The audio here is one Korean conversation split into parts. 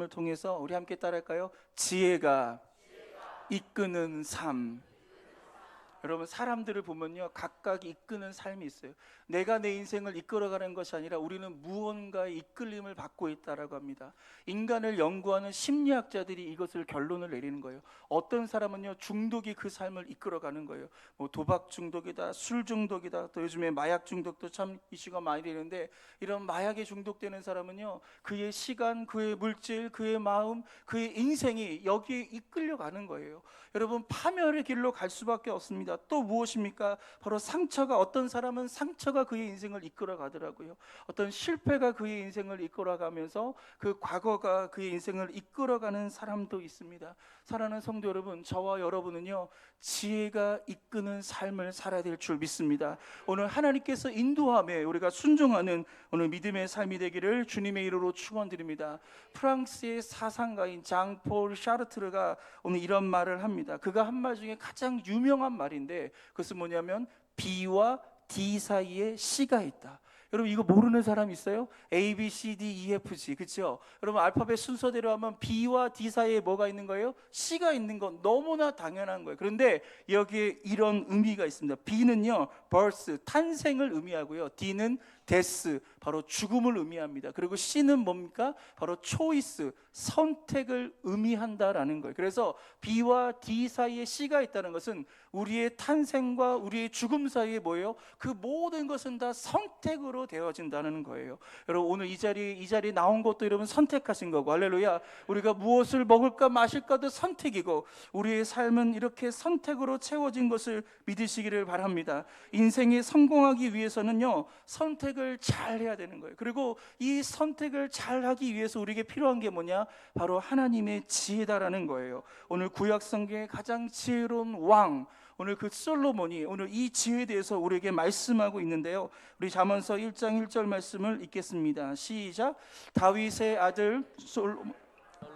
을 통해서 우리 함께 따라할까요? 지혜가 이끄는 삶. 여러분, 사람들을 보면요, 각각 이끄는 삶이 있어요. 내가 내 인생을 이끌어가는 것이 아니라 우리는 무언가의 이끌림을 받고 있다라고 합니다. 인간을 연구하는 심리학자들이 이것을 결론을 내리는 거예요. 어떤 사람은요, 중독이 그 삶을 이끌어가는 거예요. 뭐 도박 중독이다, 술 중독이다, 또 요즘에 마약 중독도 참 이슈가 많이 되는데, 이런 마약에 중독되는 사람은요, 그의 시간, 그의 물질, 그의 마음, 그의 인생이 여기에 이끌려가는 거예요. 여러분, 파멸의 길로 갈 수밖에 없습니다. 또 무엇입니까? 바로 상처가, 어떤 사람은 상처가 그의 인생을 이끌어 가더라고요. 어떤 실패가 그의 인생을 이끌어 가면서 그 과거가 그의 인생을 이끌어가는 사람도 있습니다. 사랑하는 성도 여러분, 저와 여러분은요, 지혜가 이끄는 삶을 살아야 될 줄 믿습니다. 오늘 하나님께서 인도함에 우리가 순종하는 오늘 믿음의 삶이 되기를 주님의 이름으로 축원드립니다. 프랑스의 사상가인 장폴 샤르트르가 오늘 이런 말을 합니다. 그가 한 말 중에 가장 유명한 말인데, 그것은 뭐냐면 B와 D 사이에 C가 있다. 여러분, 이거 모르는 사람 있어요? A, B, C, D, E, F, G, 그렇죠? 여러분, 알파벳 순서대로 하면 B와 D 사이에 뭐가 있는 거예요? C가 있는 건 너무나 당연한 거예요. 그런데 여기에 이런 의미가 있습니다. B는요, birth, 탄생을 의미하고요. D는 death, 바로 죽음을 의미합니다. 그리고 C는 뭡니까? 바로 choice, 선택을 의미한다라는 거예요. 그래서 B와 D 사이에 C가 있다는 것은 우리의 탄생과 우리의 죽음 사이에 뭐예요? 그 모든 것은 다 선택으로 되어진다는 거예요. 여러분, 오늘 이 자리에 나온 것도 여러분 선택하신 거고, 할렐루야. 우리가 무엇을 먹을까 마실까도 선택이고, 우리의 삶은 이렇게 선택으로 채워진 것을 믿으시기를 바랍니다. 인생에 성공하기 위해서는요, 선택을 잘 해야 되는 거예요. 그리고 이 선택을 잘 하기 위해서 우리에게 필요한 게 뭐냐? 바로 하나님의 지혜다라는 거예요. 오늘 구약 성경의 가장 지혜로운 왕, 오늘 그 솔로몬이 오늘 이 지혜에 대해서 우리에게 말씀하고 있는데요. 우리 잠언서 1장 1절 말씀을 읽겠습니다. 시작. 다윗의 아들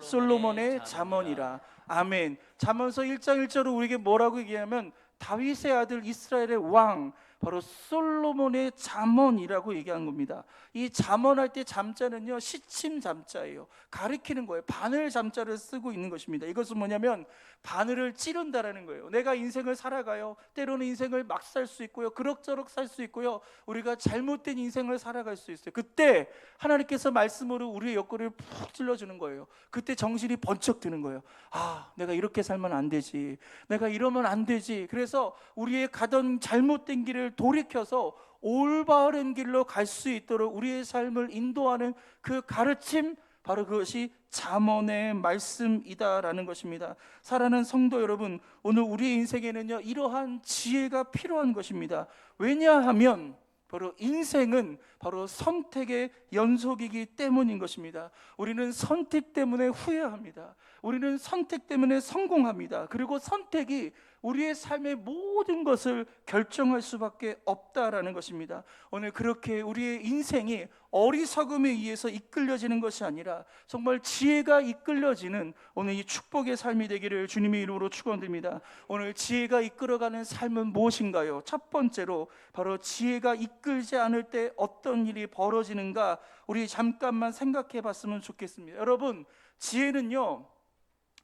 솔로몬의 잠언이라. 아멘. 잠언서 1장 1절은 우리에게 뭐라고 얘기하면 다윗의 아들 이스라엘의 왕, 바로 솔로몬의 잠언이라고 얘기한 겁니다. 이 잠언할 때 잠자는요, 시침 잠자예요. 가리키는 거예요. 바늘 잠자를 쓰고 있는 것입니다. 이것은 뭐냐면 바늘을 찌른다라는 거예요. 내가 인생을 살아가요. 때로는 인생을 막 살 수 있고요, 그럭저럭 살 수 있고요, 우리가 잘못된 인생을 살아갈 수 있어요. 그때 하나님께서 말씀으로 우리의 옆구리를 푹 찔러주는 거예요. 그때 정신이 번쩍 드는 거예요. 아, 내가 이렇게 살면 안 되지, 내가 이러면 안 되지. 그래서 우리의 가던 잘못된 길을 돌이켜서 올바른 길로 갈 수 있도록 우리의 삶을 인도하는 그 가르침, 바로 그것이 잠언의 말씀이다라는 것입니다. 사랑하는 성도 여러분, 오늘 우리의 인생에는요, 이러한 지혜가 필요한 것입니다. 왜냐하면 바로 인생은 바로 선택의 연속이기 때문인 것입니다. 우리는 선택 때문에 후회합니다. 우리는 선택 때문에 성공합니다. 그리고 선택이 우리의 삶의 모든 것을 결정할 수밖에 없다라는 것입니다. 오늘 그렇게 우리의 인생이 어리석음에 의해서 이끌려지는 것이 아니라 정말 지혜가 이끌려지는 오늘 이 축복의 삶이 되기를 주님의 이름으로 축원드립니다. 오늘 지혜가 이끌어가는 삶은 무엇인가요? 첫 번째로 바로 지혜가 이끌지 않을 때 어떤 일이 벌어지는가, 우리 잠깐만 생각해 봤으면 좋겠습니다. 여러분, 지혜는요,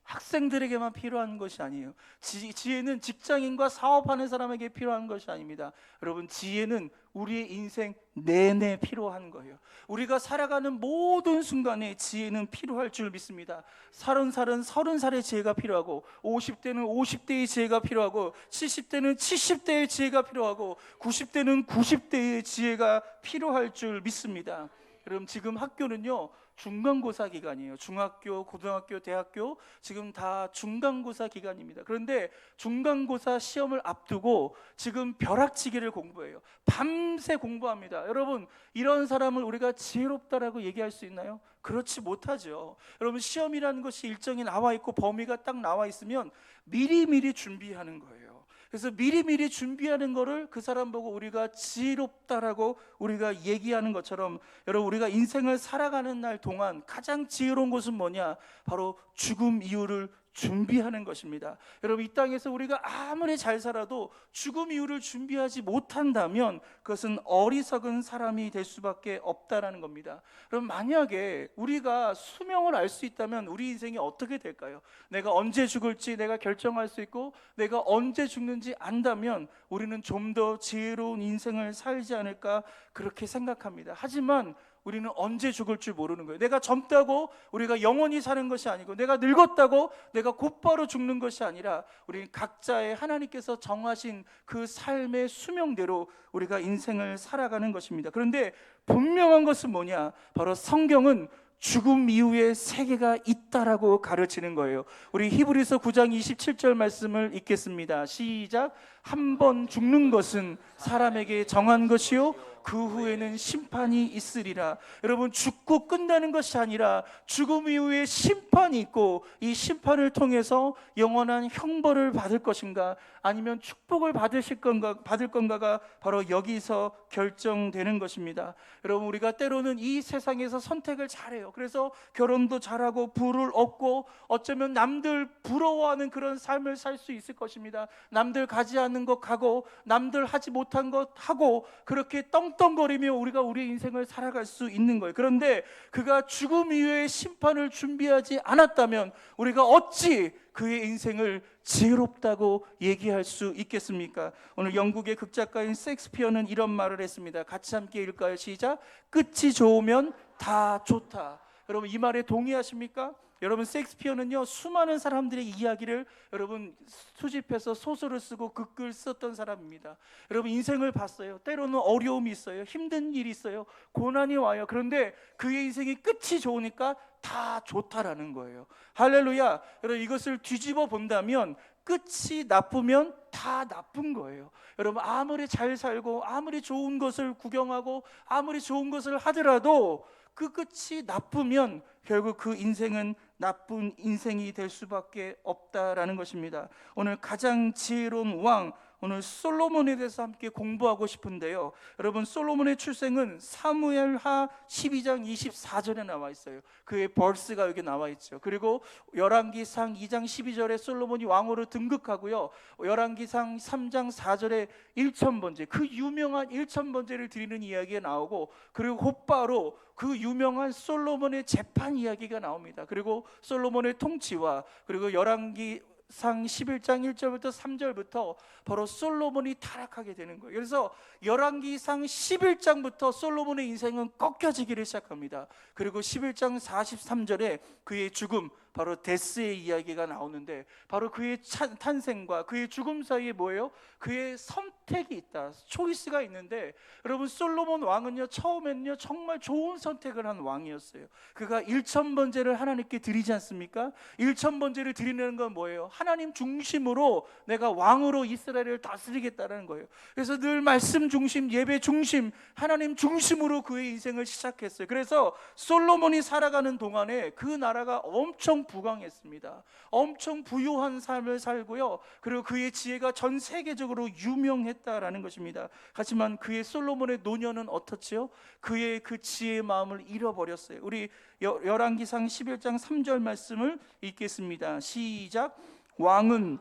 학생들에게만 필요한 것이 아니에요. 지혜는 직장인과 사업하는 사람에게 필요한 것이 아닙니다. 여러분, 지혜는 우리의 인생 내내 필요한 거예요. 우리가 살아가는 모든 순간에 지혜는 필요할 줄 믿습니다. 30살은 30살의 지혜가 필요하고, 50대는 50대의 지혜가 필요하고, 70대는 70대의 지혜가 필요하고, 90대는 90대의 지혜가 필요할 줄 믿습니다. 여러분, 지금 학교는요, 중간고사 기간이에요. 중학교, 고등학교, 대학교 지금 다 중간고사 기간입니다. 그런데 중간고사 시험을 앞두고 지금 벼락치기를 공부해요. 밤새 공부합니다. 여러분, 이런 사람을 우리가 지혜롭다라고 얘기할 수 있나요? 그렇지 못하죠. 여러분, 시험이라는 것이 일정이 나와 있고 범위가 딱 나와 있으면 미리미리 준비하는 거예요. 그래서 미리미리 준비하는 거를 그 사람 보고 우리가 지혜롭다라고 우리가 얘기하는 것처럼, 여러분, 우리가 인생을 살아가는 날 동안 가장 지혜로운 것은 뭐냐? 바로 죽음 이후를 준비하는 것입니다. 여러분, 이 땅에서 우리가 아무리 잘 살아도 죽음 이후를 준비하지 못한다면 그것은 어리석은 사람이 될 수밖에 없다라는 겁니다. 그럼 만약에 우리가 수명을 알 수 있다면 우리 인생이 어떻게 될까요? 내가 언제 죽을지 내가 결정할 수 있고 내가 언제 죽는지 안다면 우리는 좀 더 지혜로운 인생을 살지 않을까 그렇게 생각합니다. 하지만 우리는 언제 죽을 줄 모르는 거예요. 내가 젊다고 우리가 영원히 사는 것이 아니고 내가 늙었다고 내가 곧바로 죽는 것이 아니라 우리는 각자의 하나님께서 정하신 그 삶의 수명대로 우리가 인생을 살아가는 것입니다. 그런데 분명한 것은 뭐냐? 바로 성경은 죽음 이후에 세계가 있다라고 가르치는 거예요. 우리 히브리서 9장 27절 말씀을 읽겠습니다. 시작. 한 번 죽는 것은 사람에게 정한 것이요 그 후에는 심판이 있으리라. 여러분, 죽고 끝나는 것이 아니라 죽음 이후에 심판이 있고 이 심판을 통해서 영원한 형벌을 받을 것인가 아니면 축복을 받을 건가가 바로 여기서 결정되는 것입니다. 여러분, 우리가 때로는 이 세상에서 선택을 잘해요. 그래서 결혼도 잘하고 부를 얻고 어쩌면 남들 부러워하는 그런 삶을 살 수 있을 것입니다. 남들 가지 않는 것 가고 남들 하지 못한 것 하고 그렇게 떵떵거리며 우리가 우리의 인생을 살아갈 수 있는 거예요. 그런데 그가 죽음 이후의 심판을 준비하지 않았다면 우리가 어찌 그의 인생을 지혜롭다고 얘기할 수 있겠습니까? 오늘 영국의 극작가인 셰익스피어는 이런 말을 했습니다. 같이 함께 읽을까요? 시작. 끝이 좋으면 다 좋다. 여러분, 이 말에 동의하십니까? 여러분, 셰익스피어는요 수많은 사람들의 이야기를 여러분 수집해서 소설을 쓰고 극글 썼던 사람입니다. 여러분, 인생을 봤어요. 때로는 어려움이 있어요. 힘든 일이 있어요. 고난이 와요. 그런데 그의 인생이 끝이 좋으니까 다 좋다라는 거예요. 할렐루야. 여러분, 이것을 뒤집어 본다면 끝이 나쁘면 다 나쁜 거예요. 여러분, 아무리 잘 살고 아무리 좋은 것을 구경하고 아무리 좋은 것을 하더라도 그 끝이 나쁘면 결국 그 인생은 나쁜 인생이 될 수밖에 없다라는 것입니다. 오늘 가장 지혜로운 왕, 오늘 솔로몬에 대해서 함께 공부하고 싶은데요. 여러분, 솔로몬의 출생은 사무엘하 12장 24절에 나와 있어요. 그의 벌스가 여기 나와 있죠. 그리고 열왕기상 2장 12절에 솔로몬이 왕으로 등극하고요. 열왕기상 3장 4절에 1000번째, 그 유명한 1000번째를 드리는 이야기가 나오고, 그리고 곧바로 그 유명한 솔로몬의 재판 이야기가 나옵니다. 그리고 솔로몬의 통치와 그리고 열왕기상 11장 1절부터 3절부터 바로 솔로몬이 타락하게 되는 거예요. 그래서 열왕기상 11장부터 솔로몬의 인생은 꺾여지기를 시작합니다. 그리고 11장 43절에 그의 죽음, 바로 데스의 이야기가 나오는데 바로 그의 탄생과 그의 죽음 사이에 뭐예요? 그의 선택이 있다, 초이스가 있는데, 여러분, 솔로몬 왕은요 처음에는요 정말 좋은 선택을 한 왕이었어요. 그가 1000번제를 하나님께 드리지 않습니까? 1000번제를 드리는 건 뭐예요? 하나님 중심으로 내가 왕으로 이스라엘을 다스리겠다는 거예요. 그래서 늘 말씀 중심, 예배 중심, 하나님 중심으로 그의 인생을 시작했어요. 그래서 솔로몬이 살아가는 동안에 그 나라가 엄청 부강했습니다. 엄청 부유한 삶을 살고요. 그리고 그의 지혜가 전 세계적으로 유명했다라는 것입니다. 하지만 그의 솔로몬의 노년은 어떻지요? 그의 그 지혜의 마음을 잃어버렸어요. 우리 열왕기상 11장 3절 말씀을 읽겠습니다. 시작. 왕은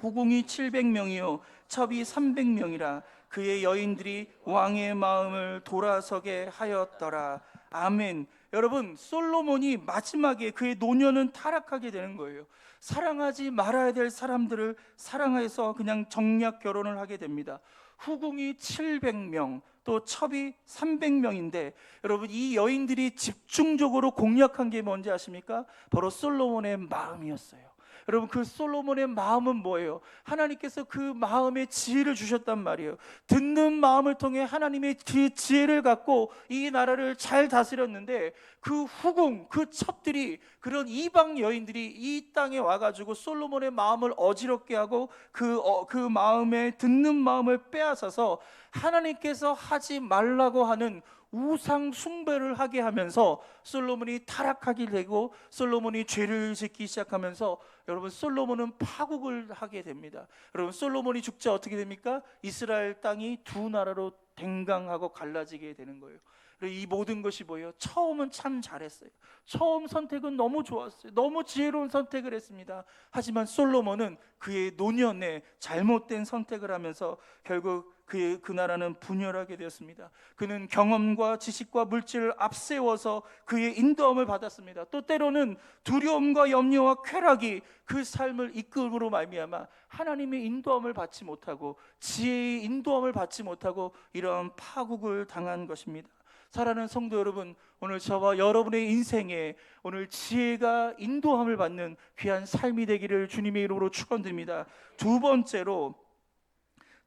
후궁이 700명이요 첩이 300명이라 그의 여인들이 왕의 마음을 돌아서게 하였더라. 아멘. 여러분, 솔로몬이 마지막에 그의 노년은 타락하게 되는 거예요. 사랑하지 말아야 될 사람들을 사랑해서 그냥 정략 결혼을 하게 됩니다. 후궁이 700명, 또 첩이 300명인데 여러분, 이 여인들이 집중적으로 공략한 게 뭔지 아십니까? 바로 솔로몬의 마음이었어요. 여러분, 그 솔로몬의 마음은 뭐예요? 하나님께서 그 마음에 지혜를 주셨단 말이에요. 듣는 마음을 통해 하나님의 그 지혜를 갖고 이 나라를 잘 다스렸는데, 그 후궁, 그 첩들이, 그런 이방 여인들이 이 땅에 와가지고 솔로몬의 마음을 어지럽게 하고 그 마음에 듣는 마음을 빼앗아서 하나님께서 하지 말라고 하는 우상 숭배를 하게 하면서 솔로몬이 타락하게 되고 솔로몬이 죄를 짓기 시작하면서 여러분, 솔로몬은 파국을 하게 됩니다. 여러분, 솔로몬이 죽자 어떻게 됩니까? 이스라엘 땅이 두 나라로 댕강하고 갈라지게 되는 거예요. 이 모든 것이 뭐예요? 처음은 참 잘했어요. 처음 선택은 너무 좋았어요. 너무 지혜로운 선택을 했습니다. 하지만 솔로몬은 그의 노년에 잘못된 선택을 하면서 결국 그 나라는 분열하게 되었습니다. 그는 경험과 지식과 물질을 앞세워서 그의 인도함을 받았습니다. 또 때로는 두려움과 염려와 쾌락이 그 삶을 이끌므로 말미암아 하나님의 인도함을 받지 못하고 지혜의 인도함을 받지 못하고 이러한 파국을 당한 것입니다. 사랑하는 성도 여러분, 오늘 저와 여러분의 인생에 오늘 지혜가 인도함을 받는 귀한 삶이 되기를 주님의 이름으로 축원드립니다. 두 번째로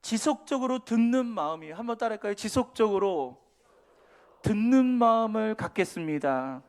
지속적으로 듣는 마음이에요. 한번 따라할까요? 지속적으로 듣는 마음을 갖겠습니다.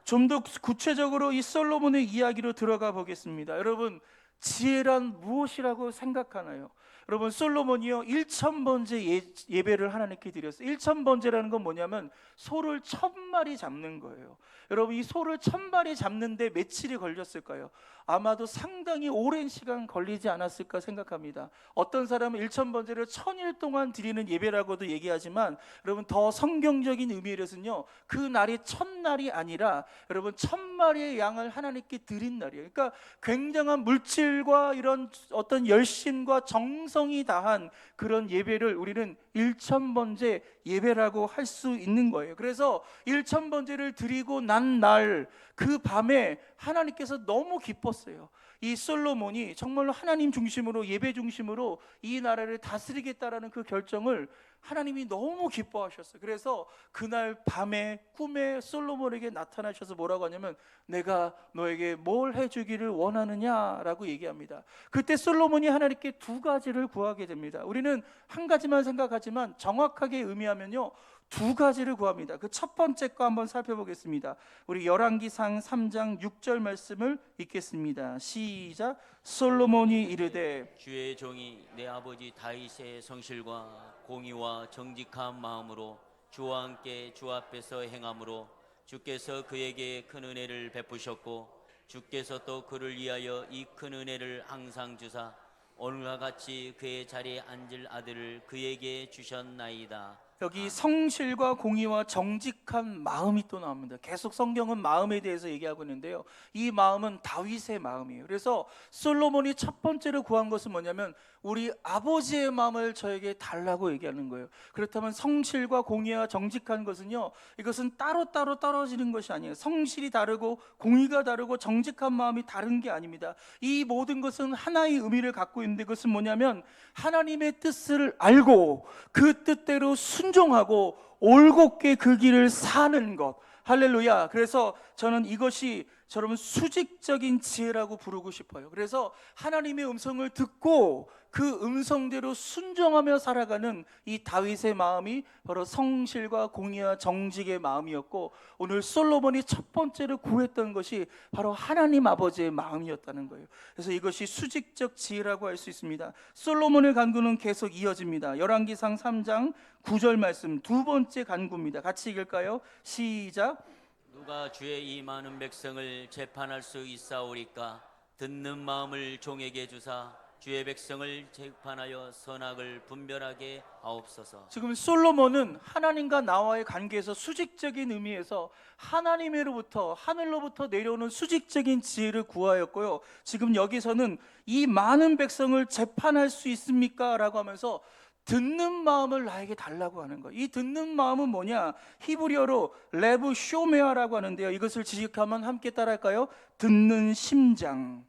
좀 더 구체적으로 이 솔로몬의 이야기로 들어가 보겠습니다. 여러분, 지혜란 무엇이라고 생각하나요? 여러분, 솔로몬이요 1000번째 예배를 하나님께 드렸어요. 1000번째라는 건 뭐냐면 소를 1000마리 잡는 거예요. 여러분, 이 소를 1000마리 잡는데 며칠이 걸렸을까요? 아마도 상당히 오랜 시간 걸리지 않았을까 생각합니다. 어떤 사람은 1000번째를 1000일 동안 드리는 예배라고도 얘기하지만 여러분, 더 성경적인 의미로는요 그 날이 첫날이 아니라 여러분 1000마리의 양을 하나님께 드린 날이에요. 그러니까 굉장한 물질과 이런 어떤 열심과 정성이 다한 그런 예배를 우리는 1000번째 예배라고 할 수 있는 거예요. 그래서 1000번째를 드리고 난 날 그 밤에 하나님께서 너무 기뻤어요. 이 솔로몬이 정말로 하나님 중심으로 예배 중심으로 이 나라를 다스리겠다라는 그 결정을 하나님이 너무 기뻐하셨어요. 그래서 그날 밤에 꿈에 솔로몬에게 나타나셔서 뭐라고 하냐면 내가 너에게 뭘 해주기를 원하느냐라고 얘기합니다. 그때 솔로몬이 하나님께 두 가지를 구하게 됩니다. 우리는 한 가지만 생각하지만 정확하게 의미하면요 두 가지를 구합니다. 그 첫 번째 거 한번 살펴보겠습니다. 우리 열왕기상 3장 6절 말씀을 읽겠습니다. 시작. 솔로몬이 이르되 주의 종이 내 아버지 다윗의 성실과 공의와 정직한 마음으로 주와 함께 주 앞에서 행함으로 주께서 그에게 큰 은혜를 베푸셨고 주께서 또 그를 위하여 이 큰 은혜를 항상 주사 오늘과 같이 그의 자리에 앉을 아들을 그에게 주셨나이다. 여기 성실과 공의와 정직한 마음이 또 나옵니다. 계속 성경은 마음에 대해서 얘기하고 있는데요 이 마음은 다윗의 마음이에요. 그래서 솔로몬이 첫 번째로 구한 것은 뭐냐면 우리 아버지의 마음을 저에게 달라고 얘기하는 거예요. 그렇다면 성실과 공의와 정직한 것은요 이것은 따로따로 떨어지는 것이 아니에요. 성실이 다르고 공의가 다르고 정직한 마음이 다른 게 아닙니다. 이 모든 것은 하나의 의미를 갖고 있는데 그것은 뭐냐면 하나님의 뜻을 알고 그 뜻대로 순종하고 올곧게 그 길을 사는 것. 할렐루야. 그래서 저는 이것이 여러분 수직적인 지혜라고 부르고 싶어요. 그래서 하나님의 음성을 듣고 그 음성대로 순종하며 살아가는 이 다윗의 마음이 바로 성실과 공의와 정직의 마음이었고 오늘 솔로몬이 첫 번째로 구했던 것이 바로 하나님 아버지의 마음이었다는 거예요. 그래서 이것이 수직적 지혜라고 할 수 있습니다. 솔로몬의 간구는 계속 이어집니다. 열왕기상 3장 9절 말씀 두 번째 간구입니다. 같이 읽을까요? 시작. 누가 주의 이 많은 백성을 재판할 수 있사오리까? 듣는 마음을 종에게 주사 주의 백성을 재판하여 선악을 분별하게 하옵소서. 지금 솔로몬은 하나님과 나와의 관계에서 수직적인 의미에서 하나님으로부터 하늘로부터 내려오는 수직적인 지혜를 구하였고요 지금 여기서는 이 많은 백성을 재판할 수 있습니까? 라고 하면서 듣는 마음을 나에게 달라고 하는 거예요. 이 듣는 마음은 뭐냐? 히브리어로 레브 쇼메아라고 하는데요 이것을 지식하면 함께 따라할까요? 듣는 심장.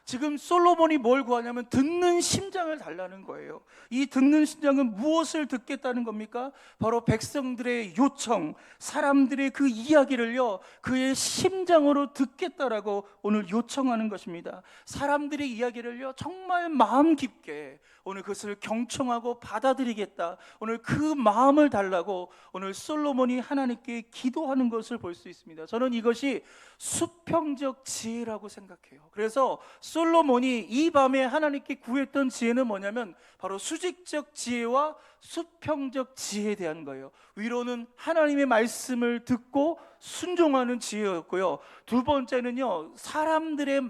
지금 솔로몬이 뭘 구하냐면 듣는 심장을 달라는 거예요. 이 듣는 심장은 무엇을 듣겠다는 겁니까? 바로 백성들의 요청, 사람들의 그 이야기를요 그의 심장으로 듣겠다라고 오늘 요청하는 것입니다. 사람들의 이야기를요 정말 마음 깊게 오늘 그것을 경청하고 받아들이겠다. 오늘 그 마음을 달라고 오늘 솔로몬이 하나님께 기도하는 것을 볼 수 있습니다. 저는 이것이 수평적 지혜라고 생각해요. 그래서 솔로몬이 이 밤에 하나님께 구했던 지혜는 뭐냐면 바로 수직적 지혜와 수평적 지혜에 대한 거예요. 위로는 하나님의 말씀을 듣고 순종하는 지혜였고요. 두 번째는요, 사람들의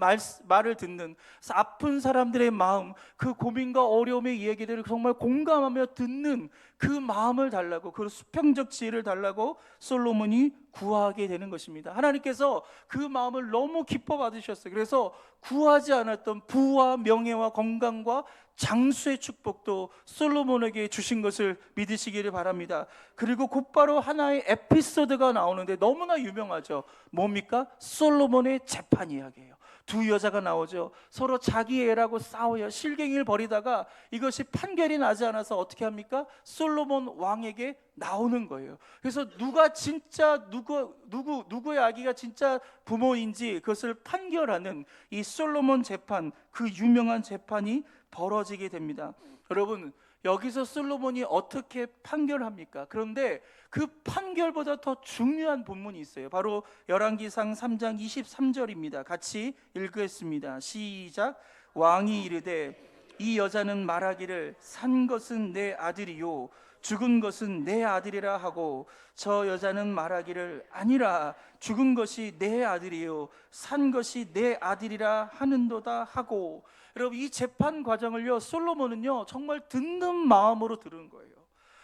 말을 듣는, 아픈 사람들의 마음, 그 고민과 어려움의 이야기들을 정말 공감하며 듣는 그 마음을 달라고, 그 수평적 지혜를 달라고 솔로몬이 구하게 되는 것입니다. 하나님께서 그 마음을 너무 기뻐 받으셨어요. 그래서 구하지 않았던 부와 명예와 건강과 장수의 축복도 솔로몬에게 주신 것을 믿으시기를 바랍니다. 그리고 곧바로 하나의 에피소드가 나오는데 너무나 유명하죠. 뭡니까? 솔로몬의 재판 이야기예요. 두 여자가 나오죠. 서로 자기 애라고 싸워요. 실갱이를 벌이다가 이것이 판결이 나지 않아서 어떻게 합니까? 솔로몬 왕에게 나오는 거예요. 그래서 누가 진짜 누구의 아기가 진짜 부모인지 그것을 판결하는 이 솔로몬 재판, 그 유명한 재판이 벌어지게 됩니다. 여러분, 여기서 솔로몬이 어떻게 판결합니까? 그런데 그 판결보다 더 중요한 본문이 있어요. 바로 열왕기상 3장 23절입니다. 같이 읽겠습니다. 시작. 왕이 이르되 이 여자는 말하기를 산 것은 내 아들이요 죽은 것은 내 아들이라 하고 저 여자는 말하기를 아니라 죽은 것이 내 아들이요 산 것이 내 아들이라 하는도다 하고. 여러분, 이 재판 과정을요, 솔로몬은요 정말 듣는 마음으로 들은 거예요.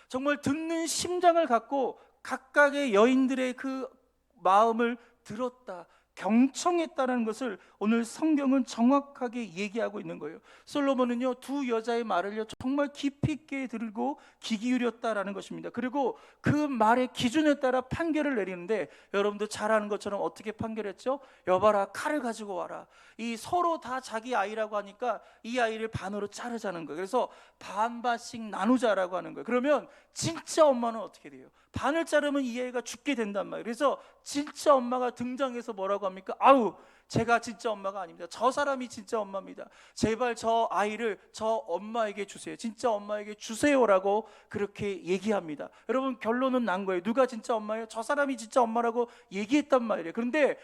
정말 듣는 심장을 갖고 각각의 여인들의 그 마음을 들었다, 경청했다는 것을 오늘 성경은 정확하게 얘기하고 있는 거예요. 솔로몬은요 두 여자의 말을요 정말 깊이 있게 들고 귀 기울였다라는 것입니다. 그리고 그 말의 기준에 따라 판결을 내리는데, 여러분도 잘 아는 것처럼 어떻게 판결했죠? 여봐라, 칼을 가지고 와라. 이 서로 다 자기 아이라고 하니까 이 아이를 반으로 자르자는 거예요. 그래서 반반씩 나누자라고 하는 거예요. 그러면 진짜 엄마는 어떻게 돼요? 반을 자르면 이 아이가 죽게 된단 말이에요. 그래서 진짜 엄마가 등장해서 뭐라고 합니까? 아우, 제가 진짜 엄마가 아닙니다. 저 사람이 진짜 엄마입니다. 제발 저 아이를 저 엄마에게 주세요. 진짜 엄마에게 주세요라고 그렇게 얘기합니다. 여러분, 결론은 난 거예요. 누가 진짜 엄마예요? 저 사람이 진짜 엄마라고 얘기했단 말이에요. 그런데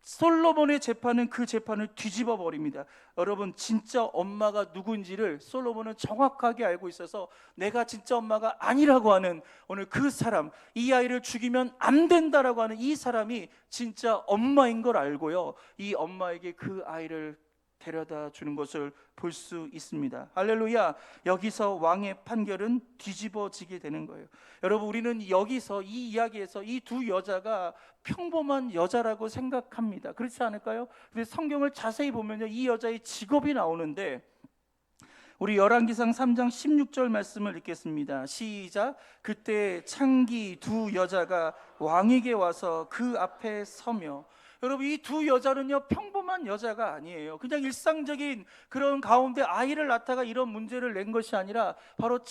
솔로몬의 재판은 그 재판을 뒤집어 버립니다. 여러분, 진짜 엄마가 누군지를 솔로몬은 정확하게 알고 있어서 내가 진짜 엄마가 아니라고 하는 오늘 그 사람, 이 아이를 죽이면 안 된다라고 하는 이 사람이 진짜 엄마인 걸 알고요, 이 엄마에게 그 아이를 데려다 주는 것을 볼 수 있습니다. 할렐루야. 여기서 왕의 판결은 뒤집어지게 되는 거예요. 여러분, 우리는 여기서 이 이야기에서 이 두 여자가 평범한 여자라고 생각합니다. 그렇지 않을까요? 근데 성경을 자세히 보면요, 이 여자의 직업이 나오는데, 우리 열왕기상 3장 16절 말씀을 읽겠습니다. 시작. 그때 창기 두 여자가 왕에게 와서 그 앞에 서며. 여러분, 이 두 여자는요 평범한 여자가 아니에요. 그냥 일상적인 그런 가운데 아이를 낳다가 이런 문제를 낸 것이 아니라 바로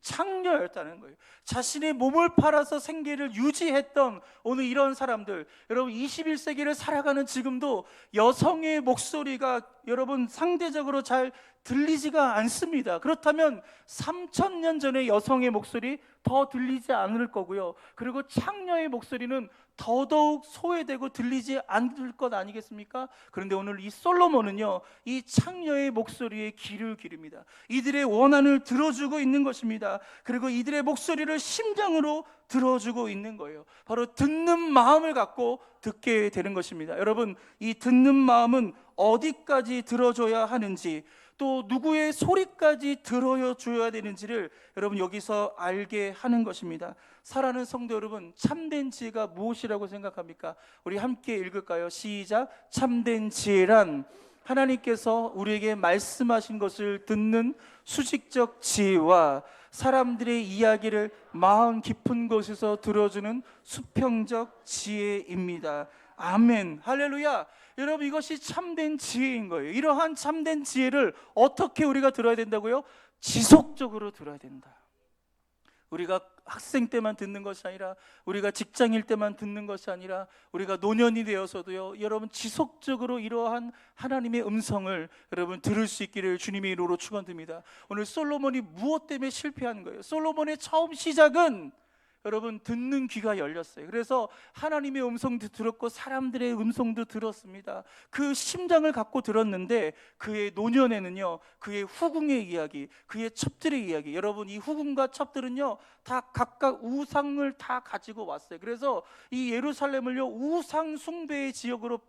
창녀였다는 거예요. 자신의 몸을 팔아서 생계를 유지했던 오늘 이런 사람들, 여러분 21세기를 살아가는 지금도 여성의 목소리가 여러분 상대적으로 잘 들리지가 않습니다. 그렇다면 3000년 전의 여성의 목소리 더 들리지 않을 거고요, 그리고 창녀의 목소리는 더더욱 소외되고 들리지 않을 것 아니겠습니까? 그런데 오늘 이 솔로몬은요 이 창녀의 목소리에 귀를 기릅니다. 이들의 원한을 들어주고 있는 것입니다. 그리고 이들의 목소리를 심장으로 들어주고 있는 거예요. 바로 듣는 마음을 갖고 듣게 되는 것입니다. 여러분, 이 듣는 마음은 어디까지 들어줘야 하는지, 또 누구의 소리까지 들어줘야 되는지를 여러분 여기서 알게 하는 것입니다. 사랑하는 성도 여러분, 참된 지혜가 무엇이라고 생각합니까? 우리 함께 읽을까요? 시작. 참된 지혜란 하나님께서 우리에게 말씀하신 것을 듣는 수직적 지혜와 사람들의 이야기를 마음 깊은 곳에서 들어주는 수평적 지혜입니다. 아멘. 할렐루야. 여러분, 이것이 참된 지혜인 거예요. 이러한 참된 지혜를 어떻게 우리가 들어야 된다고요? 지속적으로 들어야 된다. 우리가 학생 때만 듣는 것이 아니라, 우리가 직장일 때만 듣는 것이 아니라, 우리가 노년이 되어서도요, 여러분 지속적으로 이러한 하나님의 음성을 여러분 들을 수 있기를 주님의 이름으로 축원드립니다. 오늘 솔로몬이 무엇 때문에 실패한 거예요? 솔로몬의 처음 시작은 여러분 듣는 귀가 열렸어요. 그래서 하나님의 음성도 들었고 사람들의 음성도 들었습니다. 그 심장을 갖고 들었는데 그의 노년에는요, 그의 후궁의 이야기, 그의 첩들의 이야기, 여러분 이 후궁과 첩들은요 다 각각 우상을 다 가지고 왔어요. 그래서 이 예루살렘을요 우상 숭배의 지역으로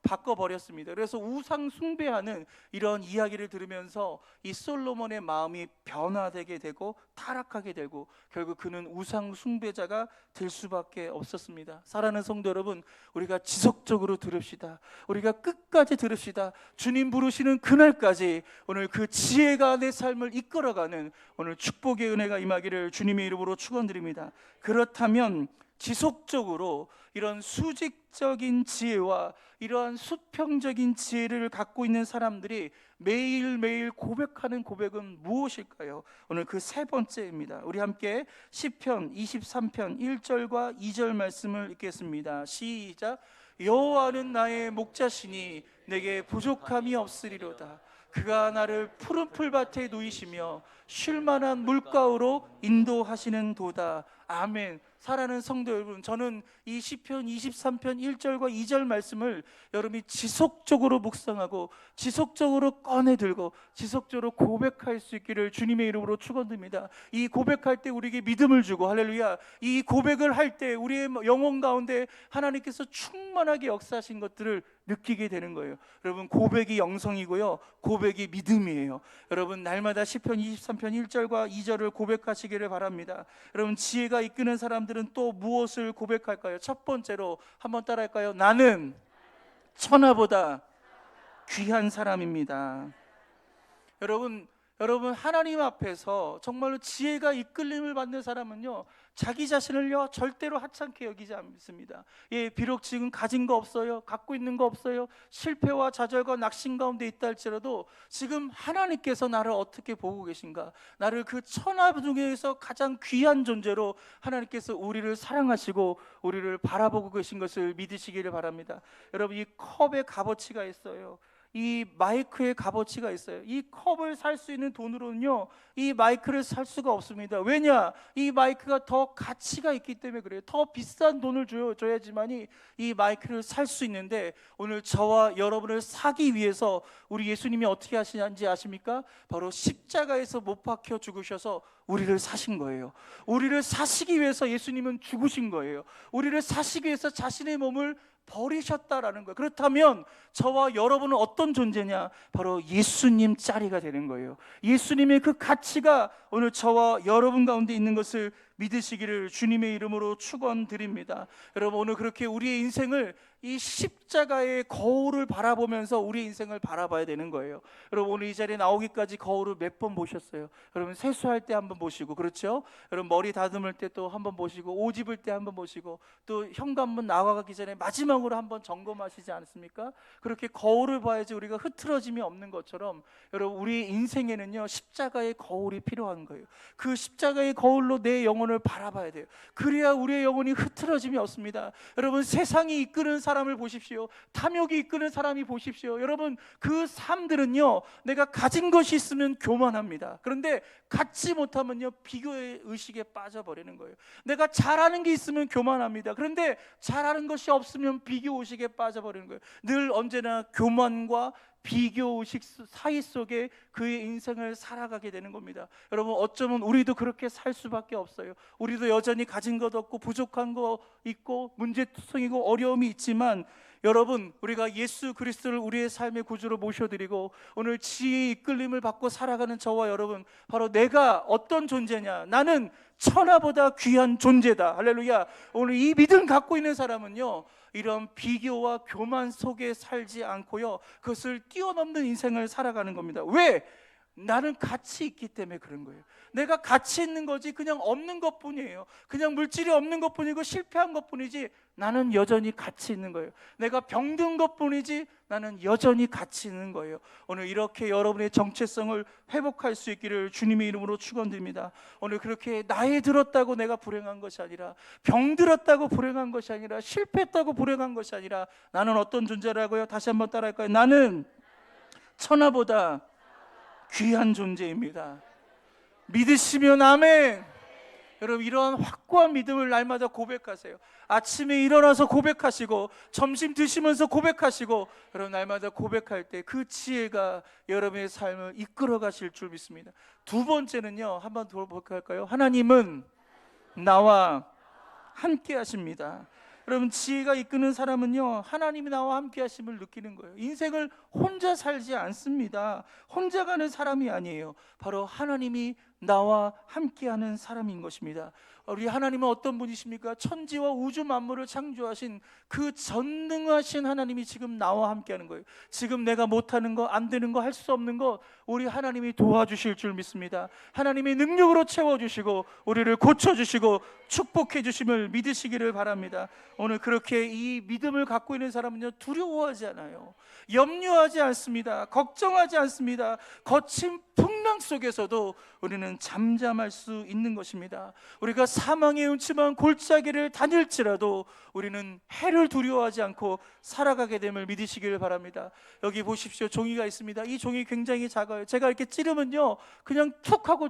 바꿔버렸습니다. 그래서 우상 숭배하는 이런 이야기를 들으면서 이 솔로몬의 마음이 변화되게 되고 타락하게 되고 결국 그는 우상 숭배자가 될 수밖에 없었습니다. 사랑하는 성도 여러분, 우리가 지속적으로 들읍시다. 우리가 끝까지 들읍시다. 주님 부르시는 그날까지 오늘 그 지혜가 내 삶을 이끌어가는 오늘 축복의 은혜가 임하기를 주님의 이름으로 축원드립니다. 그렇다면 지속적으로 이런 수직적인 지혜와 이러한 수평적인 지혜를 갖고 있는 사람들이 매일매일 고백하는 고백은 무엇일까요? 오늘 그 세 번째입니다. 우리 함께 시편 23편 1절과 2절 말씀을 읽겠습니다. 시작. 여호와는 나의 목자시니 내게 부족함이 없으리로다. 그가 나를 푸른 풀밭에 누이시며 쉴 만한 물가로 인도하시는 도다. 아멘. 사랑하는 성도 여러분, 저는 이 시편 23편 1절과 2절 말씀을 여러분이 지속적으로 묵상하고 지속적으로 꺼내 들고 지속적으로 고백할 수 있기를 주님의 이름으로 축원드립니다. 이 고백할 때 우리에게 믿음을 주고, 할렐루야, 이 고백을 할 때 우리의 영혼 가운데 하나님께서 충만하게 역사하신 것들을 느끼게 되는 거예요. 여러분, 고백이 영성이고요, 고백이 믿음이에요. 여러분, 날마다 시편 23편 1절과 2절을 고백하시기를 바랍니다. 여러분, 지혜가 이끄는 사람들은 또 무엇을 고백할까요? 첫 번째로 한번 따라할까요? 나는 천하보다 귀한 사람입니다. 여러분 하나님 앞에서 정말로 지혜가 이끌림을 받는 사람은요, 자기 자신을요 절대로 하찮게 여기지 않습니다. 예, 비록 지금 가진 거 없어요, 갖고 있는 거 없어요, 실패와 좌절과 낙심 가운데 있다 할지라도 지금 하나님께서 나를 어떻게 보고 계신가, 나를 그 천하 중에서 가장 귀한 존재로 하나님께서 우리를 사랑하시고 우리를 바라보고 계신 것을 믿으시기를 바랍니다. 여러분, 이 컵의 값어치가 있어요. 이 마이크의 값어치가 있어요. 이 컵을 살 수 있는 돈으로는요 이 마이크를 살 수가 없습니다. 왜냐? 이 마이크가 더 가치가 있기 때문에 그래요. 더 비싼 돈을 줘야지만이 이 마이크를 살 수 있는데, 오늘 저와 여러분을 사기 위해서 우리 예수님이 어떻게 하시는지 아십니까? 바로 십자가에서 못 박혀 죽으셔서 우리를 사신 거예요. 우리를 사시기 위해서 예수님은 죽으신 거예요. 우리를 사시기 위해서 자신의 몸을 버리셨다라는 거예요. 그렇다면 저와 여러분은 어떤 존재냐? 바로 예수님 짜리가 되는 거예요. 예수님의 그 가치가 오늘 저와 여러분 가운데 있는 것을 믿으시기를 주님의 이름으로 축원드립니다. 여러분, 오늘 그렇게 우리의 인생을 이 십자가의 거울을 바라보면서 우리의 인생을 바라봐야 되는 거예요. 여러분, 오늘 이 자리에 나오기까지 거울을 몇 번 보셨어요? 여러분, 세수할 때 한번 보시고, 그렇죠? 여러분, 머리 다듬을 때 또 한번 보시고, 옷 입을 때 한번 보시고, 또 현관문 나가기 전에 마지막으로 한번 점검하시지 않습니까? 그렇게 거울을 봐야지 우리가 흐트러짐이 없는 것처럼, 여러분, 우리의 인생에는요 십자가의 거울이 필요한 거예요. 그 십자가의 거울로 내 영혼을 바라봐야 돼요. 그래야 우리의 영혼이 흐트러짐이 없습니다. 여러분, 세상이 이끄는 사람을 보십시오. 탐욕이 이끄는 사람이 보십시오. 여러분, 그 삶들은요 내가 가진 것이 있으면 교만합니다. 그런데 갖지 못하면요 비교의 의식에 빠져버리는 거예요. 내가 잘하는 게 있으면 교만합니다. 그런데 잘하는 것이 없으면 비교 의식에 빠져버리는 거예요. 늘 언제나 교만과 비교의식 사이 속에 그의 인생을 살아가게 되는 겁니다. 여러분, 어쩌면 우리도 그렇게 살 수밖에 없어요. 우리도 여전히 가진 것 없고 부족한 거 있고 문제투성이고 어려움이 있지만, 여러분, 우리가 예수 그리스도를 우리의 삶의 구주로 모셔드리고 오늘 지혜의 이끌림을 받고 살아가는 저와 여러분, 바로 내가 어떤 존재냐? 나는 천하보다 귀한 존재다. 할렐루야. 오늘 이 믿음 갖고 있는 사람은요 이런 비교와 교만 속에 살지 않고요 그것을 뛰어넘는 인생을 살아가는 겁니다. 왜? 나는 가치 있기 때문에 그런 거예요. 내가 가치 있는 거지 그냥 없는 것뿐이에요. 그냥 물질이 없는 것뿐이고 실패한 것뿐이지 나는 여전히 가치 있는 거예요. 내가 병든 것뿐이지 나는 여전히 가치 있는 거예요. 오늘 이렇게 여러분의 정체성을 회복할 수 있기를 주님의 이름으로 축원드립니다. 오늘 그렇게 나이 들었다고 내가 불행한 것이 아니라, 병들었다고 불행한 것이 아니라, 실패했다고 불행한 것이 아니라, 나는 어떤 존재라고요? 다시 한번 따라할까요? 나는 천하보다 귀한 존재입니다. 믿으시면 아멘. 여러분 이러한 확고한 믿음을 날마다 고백하세요. 아침에 일어나서 고백하시고 점심 드시면서 고백하시고 여러분 날마다 고백할 때 그 지혜가 여러분의 삶을 이끌어 가실 줄 믿습니다. 두 번째는요, 한번 더 볼까요? 하나님은 나와 함께 하십니다. 여러분 지혜가 이끄는 사람은요, 하나님이 나와 함께 하심을 느끼는 거예요. 인생을 혼자 살지 않습니다. 혼자 가는 사람이 아니에요. 바로 하나님이 나와 함께하는 사람인 것입니다. 우리 하나님은 어떤 분이십니까? 천지와 우주 만물을 창조하신 그 전능하신 하나님이 지금 나와 함께하는 거예요. 지금 내가 못하는 거, 안 되는 거, 할 수 없는 거 우리 하나님이 도와주실 줄 믿습니다. 하나님의 능력으로 채워주시고 우리를 고쳐주시고 축복해 주심을 믿으시기를 바랍니다. 오늘 그렇게 이 믿음을 갖고 있는 사람은요, 두려워하지 않아요. 염려하지 않습니다. 걱정하지 않습니다. 거친 풍랑 속에서도 우리는 잠잠할 수 있는 것입니다. 우리가 사망의 음침한 골짜기를 다닐지라도 우리는 해를 두려워하지 않고 살아가게 됨을 믿으시기를 바랍니다. 여기 보십시오. 종이가 있습니다. 이 종이 굉장히 작아요. 제가 이렇게 찌르면요, 그냥 툭 하고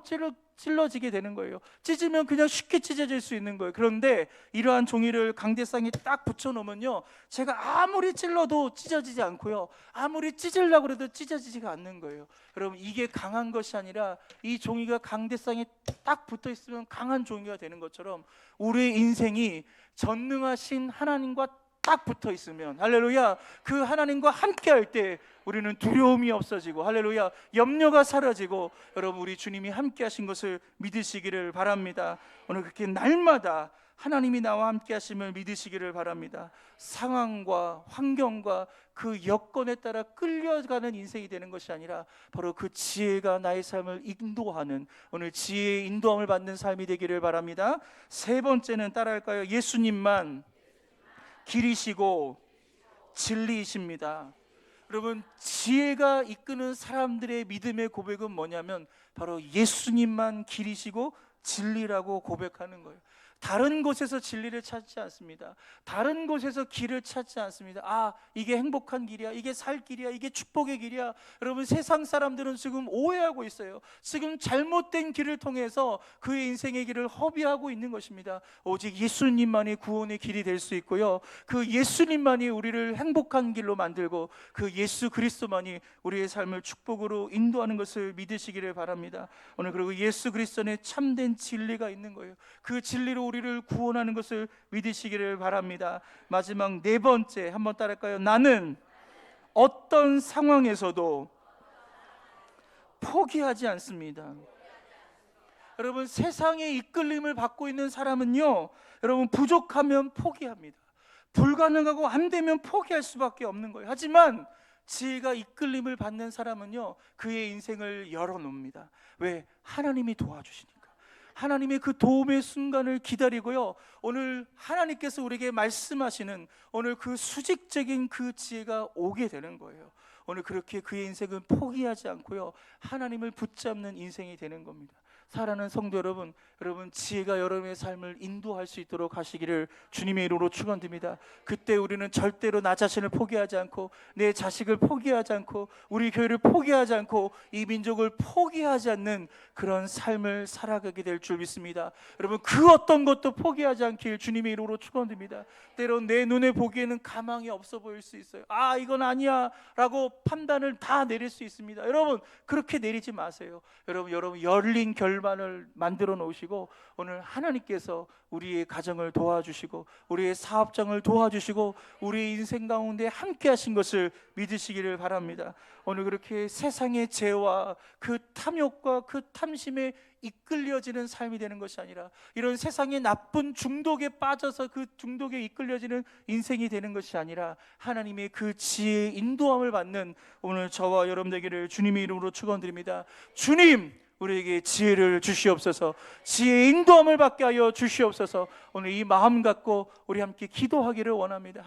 찔러지게 되는 거예요. 찢으면 그냥 쉽게 찢어질 수 있는 거예요. 그런데 이러한 종이를 강대상에 딱 붙여놓으면요, 제가 아무리 찔러도 찢어지지 않고요, 아무리 찢으려고 해도 찢어지지가 않는 거예요. 여러분 이게 강한 것이 아니라 이 종이가 강대상에 딱 붙어 있으면 강한 종이가 되는 것처럼 우리의 인생이 전능하신 하나님과 딱 붙어 있으면, 할렐루야, 그 하나님과 함께 할 때 우리는 두려움이 없어지고, 할렐루야, 염려가 사라지고, 여러분 우리 주님이 함께 하신 것을 믿으시기를 바랍니다. 오늘 그렇게 날마다 하나님이 나와 함께 하심을 믿으시기를 바랍니다. 상황과 환경과 그 여건에 따라 끌려가는 인생이 되는 것이 아니라 바로 그 지혜가 나의 삶을 인도하는, 오늘 지혜의 인도함을 받는 삶이 되기를 바랍니다. 세 번째는 따라할까요? 예수님만 길이시고 진리이십니다. 여러분 지혜가 이끄는 사람들의 믿음의 고백은 뭐냐면 바로 예수님만 길이시고 진리라고 고백하는 거예요. 다른 곳에서 진리를 찾지 않습니다. 다른 곳에서 길을 찾지 않습니다. 아, 이게 행복한 길이야, 이게 살 길이야, 이게 축복의 길이야. 여러분 세상 사람들은 지금 오해하고 있어요. 지금 잘못된 길을 통해서 그의 인생의 길을 허비하고 있는 것입니다. 오직 예수님만이 구원의 길이 될 수 있고요, 그 예수님만이 우리를 행복한 길로 만들고 그 예수 그리스도만이 우리의 삶을 축복으로 인도하는 것을 믿으시기를 바랍니다. 오늘 그리고 예수 그리스도 안에 참된 진리가 있는 거예요. 그 진리로 우리를 구원하는 것을 믿으시기를 바랍니다. 마지막 네 번째 한번 따라할까요? 나는 어떤 상황에서도 포기하지 않습니다. 여러분 세상의 이끌림을 받고 있는 사람은요, 여러분 부족하면 포기합니다. 불가능하고 안 되면 포기할 수밖에 없는 거예요. 하지만 지혜가 이끌림을 받는 사람은요, 그의 인생을 열어놓습니다. 왜? 하나님이 도와주시니까. 하나님의 그 도움의 순간을 기다리고요, 오늘 하나님께서 우리에게 말씀하시는 오늘 그 수직적인 그 지혜가 오게 되는 거예요. 오늘 그렇게 그의 인생은 포기하지 않고요, 하나님을 붙잡는 인생이 되는 겁니다. 사랑하는 성도 여러분, 여러분 지혜가 여러분의 삶을 인도할 수 있도록 하시기를 주님의 이름으로 축원드립니다. 그때 우리는 절대로 나 자신을 포기하지 않고, 내 자식을 포기하지 않고, 우리 교회를 포기하지 않고, 이 민족을 포기하지 않는 그런 삶을 살아가게 될 줄 믿습니다. 여러분 그 어떤 것도 포기하지 않길 주님의 이름으로 축원드립니다. 때론 내 눈에 보기에는 가망이 없어 보일 수 있어요. 아, 이건 아니야 라고 판단을 다 내릴 수 있습니다. 여러분 그렇게 내리지 마세요. 여러분 열린 결말을 만들어 놓으시고, 오늘 하나님께서 우리의 가정을 도와주시고 우리의 사업장을 도와주시고 우리의 인생 가운데 함께 하신 것을 믿으시기를 바랍니다. 오늘 그렇게 세상의 죄와 그 탐욕과 그 탐심에 이끌려지는 삶이 되는 것이 아니라, 이런 세상의 나쁜 중독에 빠져서 그 중독에 이끌려지는 인생이 되는 것이 아니라, 하나님의 그 지혜의 인도함을 받는 오늘 저와 여러분 되기를 주님의 이름으로 축원드립니다. 주님, 우리에게 지혜를 주시옵소서, 지혜의 인도함을 받게 하여 주시옵소서. 오늘 이 마음 갖고 우리 함께 기도하기를 원합니다.